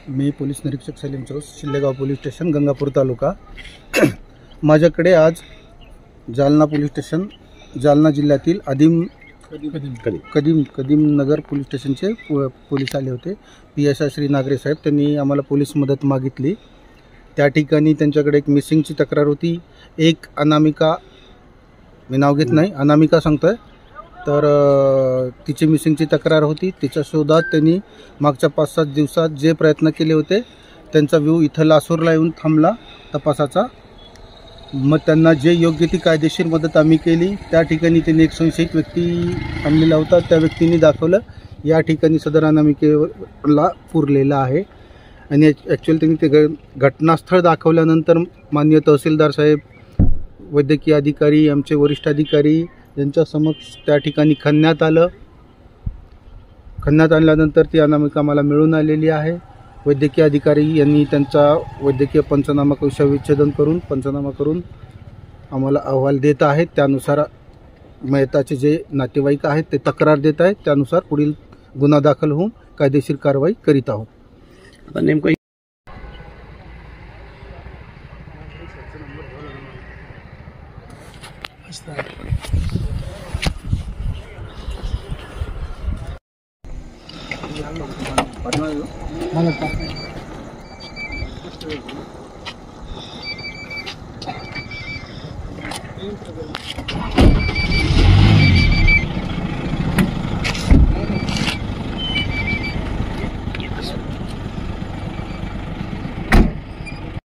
मी police निरीक्षक Salim Chaus, Shillegaon police station, Gangapur taluka. माझ्याकडे आज जालना पोलीस स्टेशन, जालना जिल्ह्यातील कदीम नगर पोलीस स्टेशनचे पोलीस आले होते। PSI श्री नागरे साहेब, त्यांनी आम्हाला पोलीस मदत मागितली। त्या ठिकाणी त्यांच्याकडे एक मिसिंगची तक्रार होती। एक अनामिका, मी नाव घेत नाही, अनामिका सांगतोय, तर तिची मिसिंगची तक्रार होती। तिच्या शोधात त्यांनी मागच्या 5-7 दिवसात जे प्रयत्न केले होते, त्यांचा व्ह्यू इथं लासूरला येऊन थांबला तपासाचा। मग त्यांना जे योग्य ती कायदेशीर मदत आम्ही केली। त्या ठिकाणी त्यांनी एक संशयित व्यक्ती थांबलेला होता, त्या व्यक्तीने दाखवलं या ठिकाणी सदर अनामिकेला पुरलेला आहे। आणि ॲक्च्युअली त्यांनी ते घटनास्थळ दाखवल्यानंतर माननीय तहसीलदार साहेब, वैद्यकीय अधिकारी, आमचे वरिष्ठ अधिकारी यांच्या समक्ष त्या ठिकाणी खणण्यात आलं। खणण्यात आणल्यानंतर ती अनामिका मला मिळून आलेली आहे। वैद्यकीय अधिकारी यांनी त्यांचा वैद्यकीय पंचनामा विच्छेदन करून पंचनामा करून आम्हाला अहवाल देत आहेत। त्यानुसार मयताचे जे नातेवाईक आहेत ते तक्रार देत आहेत, त्यानुसार पुढील गुन्हा दाखल होऊन कायदेशीर कारवाई करीत आहोत। आता नेमकं मला